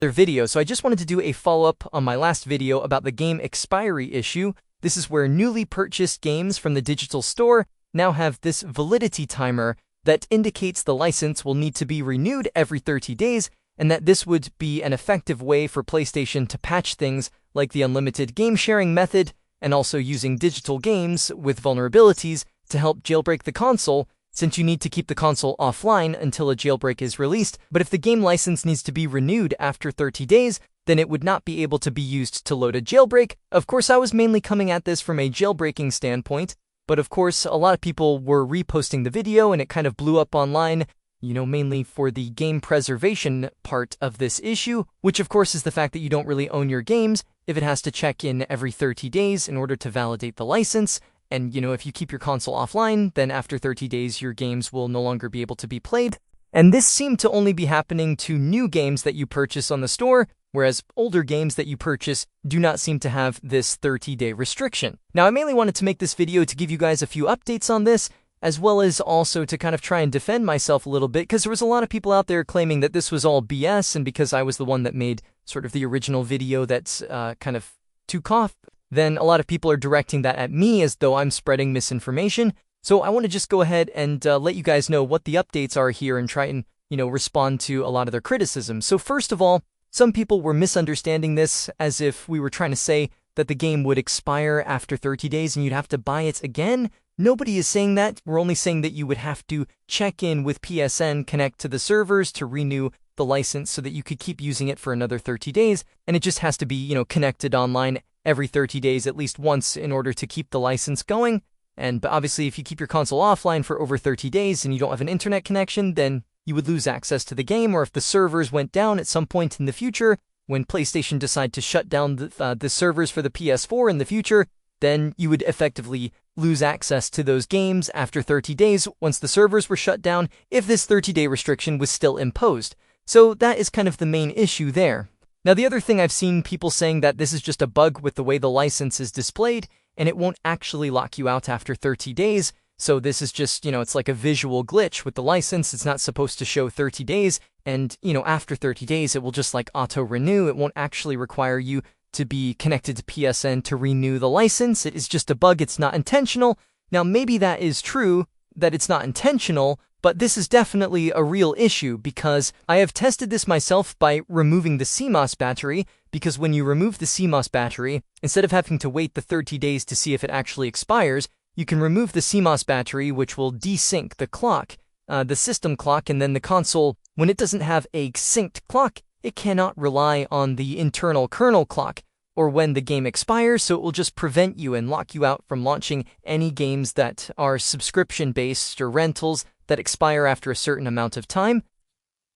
their video. So I just wanted to do a follow-up on my last video about the game expiry issue. This is where newly purchased games from the digital store now have this validity timer that indicates the license will need to be renewed every 30 days, and that this would be an effective way for PlayStation to patch things like the unlimited game sharing method, and also using digital games with vulnerabilities to help jailbreak the console, since you need to keep the console offline until a jailbreak is released. But if the game license needs to be renewed after 30 days, then it would not be able to be used to load a jailbreak. Of course, I was mainly coming at this from a jailbreaking standpoint, but of course, a lot of people were reposting the video and it kind of blew up online, mainly for the game preservation part of this issue, which of course is the fact that you don't really own your games if it has to check in every 30 days in order to validate the license. And, if you keep your console offline, then after 30 days, your games will no longer be able to be played. And this seemed to only be happening to new games that you purchase on the store, whereas older games that you purchase do not seem to have this 30-day restriction. Now, I mainly wanted to make this video to give you guys a few updates on this, as well as also to kind of try and defend myself a little bit, because there was a lot of people out there claiming that this was all BS, and because I was the one that made sort of the original video that's kind of took off, then a lot of people are directing that at me as though I'm spreading misinformation. So I want to just go ahead and let you guys know what the updates are here and try and, respond to a lot of their criticism. So first of all, some people were misunderstanding this as if we were trying to say that the game would expire after 30 days and you'd have to buy it again. Nobody is saying that. We're only saying that you would have to check in with PSN, connect to the servers to renew the license so that you could keep using it for another 30 days. And it just has to be, connected online every 30 days at least once in order to keep the license going. But obviously, if you keep your console offline for over 30 days and you don't have an internet connection, then you would lose access to the game. Or if the servers went down at some point in the future, when PlayStation decide to shut down the servers for the PS4 in the future, then you would effectively lose access to those games after 30 days once the servers were shut down, if this 30-day restriction was still imposed. So that is kind of the main issue there. Now, the other thing I've seen people saying that this is just a bug with the way the license is displayed, and it won't actually lock you out after 30 days. So this is just, it's like a visual glitch with the license. It's not supposed to show 30 days, and, after 30 days, it will just like auto-renew. It won't actually require you to be connected to PSN to renew the license. It is just a bug. It's not intentional. Now, maybe that is true, that it's not intentional, but this is definitely a real issue because I have tested this myself by removing the CMOS battery, because when you remove the CMOS battery, instead of having to wait the 30 days to see if it actually expires, you can remove the CMOS battery, which will desync the clock, the system clock, and then the console, when it doesn't have a synced clock, it cannot rely on the internal kernel clock or when the game expires, so it will just prevent you and lock you out from launching any games that are subscription-based or rentals that expire after a certain amount of time.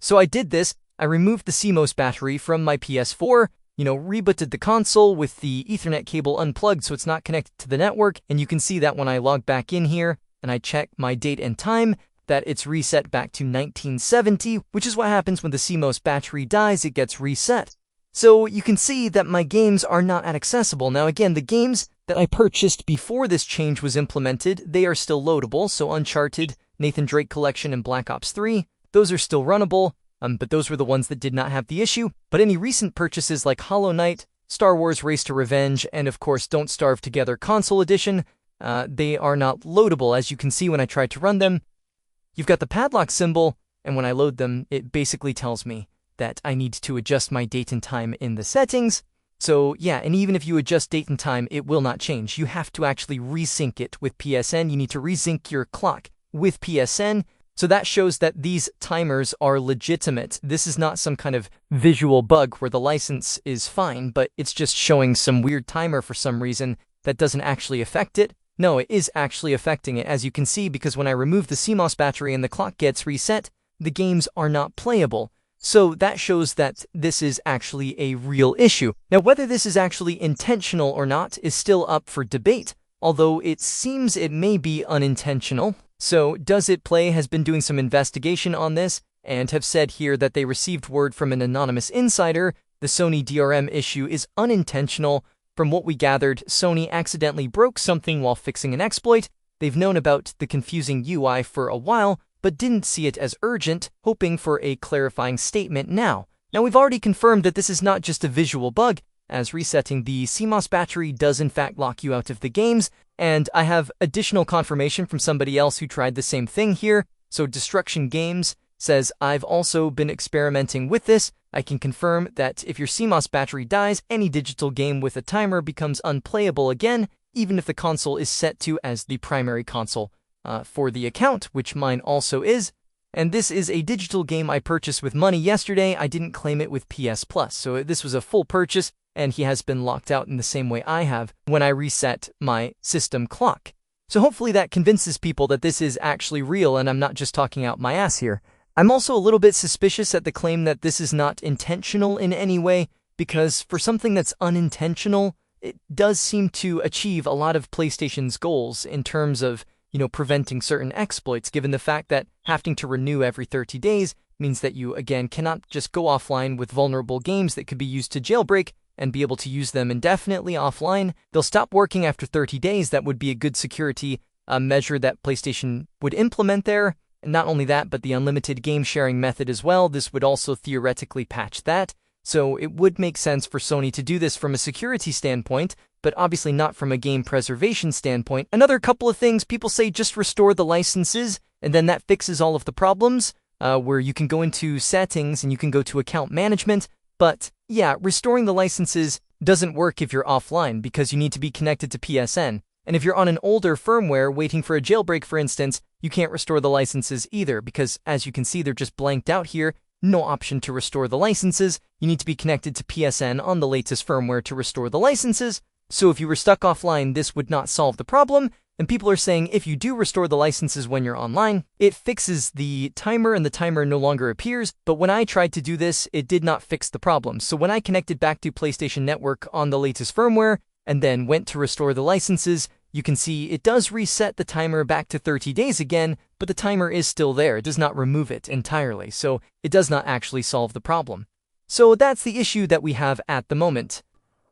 So I did this. I removed the CMOS battery from my PS4, rebooted the console with the Ethernet cable unplugged so it's not connected to the network, and you can see that when I log back in here and I check my date and time, that it's reset back to 1970, which is what happens when the CMOS battery dies, it gets reset. So you can see that my games are not accessible. Now again, the games that I purchased before this change was implemented, they are still loadable, so Uncharted, Nathan Drake Collection, and Black Ops 3, those are still runnable, but those were the ones that did not have the issue. But any recent purchases like Hollow Knight, Star Wars Race to Revenge, and of course Don't Starve Together Console Edition, they are not loadable, as you can see when I tried to run them. You've got the padlock symbol, and when I load them, it basically tells me that I need to adjust my date and time in the settings. So yeah, and even if you adjust date and time, it will not change. You have to actually resync it with PSN. You need to resync your clock with PSN. So that shows that these timers are legitimate. This is not some kind of visual bug where the license is fine, but it's just showing some weird timer for some reason that doesn't actually affect it. No, it is actually affecting it, as you can see, because when I remove the CMOS battery and the clock gets reset, the games are not playable. So that shows that this is actually a real issue. Now, whether this is actually intentional or not is still up for debate, although it seems it may be unintentional. So Does It Play has been doing some investigation on this and have said here that they received word from an anonymous insider. The Sony DRM issue is unintentional. From what we gathered, Sony accidentally broke something while fixing an exploit. They've known about the confusing UI for a while, but didn't see it as urgent, hoping for a clarifying statement now. Now, we've already confirmed that this is not just a visual bug, as resetting the CMOS battery does in fact lock you out of the games, and I have additional confirmation from somebody else who tried the same thing here. So Destruction Games says, I've also been experimenting with this. I can confirm that if your CMOS battery dies, any digital game with a timer becomes unplayable again, even if the console is set to as the primary console for the account, which mine also is. And this is a digital game I purchased with money yesterday. I didn't claim it with PS Plus, so this was a full purchase, and he has been locked out in the same way I have when I reset my system clock. So hopefully that convinces people that this is actually real and I'm not just talking out my ass here. I'm also a little bit suspicious at the claim that this is not intentional in any way, because for something that's unintentional, it does seem to achieve a lot of PlayStation's goals in terms of, preventing certain exploits, given the fact that having to renew every 30 days means that you, again, cannot just go offline with vulnerable games that could be used to jailbreak and be able to use them indefinitely offline. They'll stop working after 30 days. That would be a good security measure that PlayStation would implement there. And not only that, but the unlimited game sharing method as well. This would also theoretically patch that. So it would make sense for Sony to do this from a security standpoint, but obviously not from a game preservation standpoint. Another couple of things, people say just restore the licenses, and then that fixes all of the problems, where you can go into settings and you can go to account management. But yeah, restoring the licenses doesn't work if you're offline, because you need to be connected to PSN. And if you're on an older firmware waiting for a jailbreak, for instance, you can't restore the licenses either, because as you can see, they're just blanked out here. No option to restore the licenses. You need to be connected to PSN on the latest firmware to restore the licenses. So if you were stuck offline, this would not solve the problem. And people are saying if you do restore the licenses when you're online, it fixes the timer and the timer no longer appears. But when I tried to do this, it did not fix the problem. So when I connected back to PlayStation Network on the latest firmware and then went to restore the licenses, you can see it does reset the timer back to 30 days again, but the timer is still there. It does not remove it entirely, so it does not actually solve the problem. So that's the issue that we have at the moment.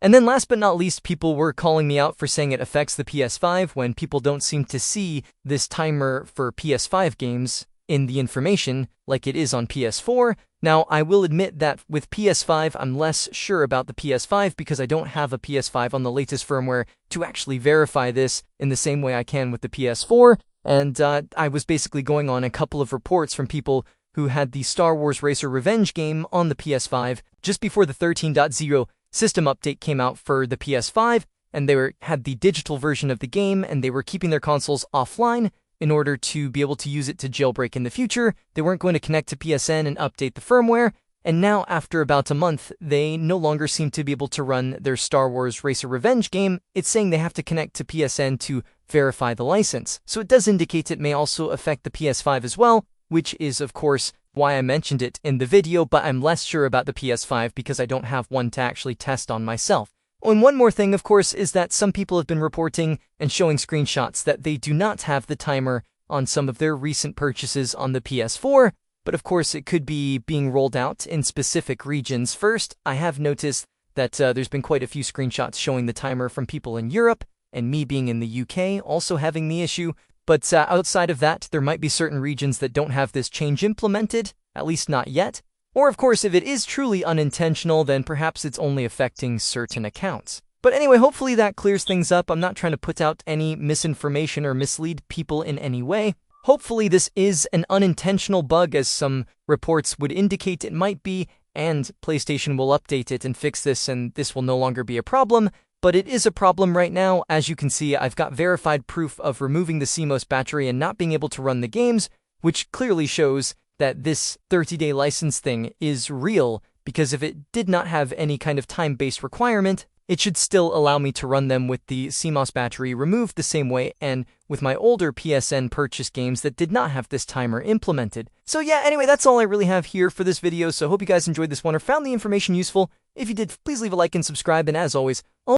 And then last but not least, people were calling me out for saying it affects the PS5 when people don't seem to see this timer for PS5 games in the information like it is on PS4. Now, I will admit that with PS5, I'm less sure about the PS5 because I don't have a PS5 on the latest firmware to actually verify this in the same way I can with the PS4. And I was basically going on a couple of reports from people who had the Star Wars Racer Revenge game on the PS5 just before the 13.0 system update came out for the PS5, and they had the digital version of the game, and they were keeping their consoles offline in order to be able to use it to jailbreak in the future. They weren't going to connect to PSN and update the firmware, and now after about a month, they no longer seem to be able to run their Star Wars Racer Revenge game. It's saying they have to connect to PSN to verify the license. So it does indicate it may also affect the PS5 as well, which is, of course, why I mentioned it in the video, but I'm less sure about the PS5 because I don't have one to actually test on myself. And one more thing, of course, is that some people have been reporting and showing screenshots that they do not have the timer on some of their recent purchases on the PS4, but of course it could be being rolled out in specific regions first. I have noticed that there's been quite a few screenshots showing the timer from people in Europe, and me being in the UK also having the issue. But outside of that, there might be certain regions that don't have this change implemented, at least not yet. Or of course, if it is truly unintentional, then perhaps it's only affecting certain accounts. But anyway, hopefully that clears things up. I'm not trying to put out any misinformation or mislead people in any way. Hopefully this is an unintentional bug, as some reports would indicate it might be, and PlayStation will update it and fix this, and this will no longer be a problem. But it is a problem right now. As you can see, I've got verified proof of removing the CMOS battery and not being able to run the games, which clearly shows that this 30-day license thing is real, because if it did not have any kind of time-based requirement, it should still allow me to run them with the CMOS battery removed the same way, and with my older PSN purchase games that did not have this timer implemented. So yeah, anyway, that's all I really have here for this video, so I hope you guys enjoyed this one or found the information useful. If you did, please leave a like and subscribe, and as always,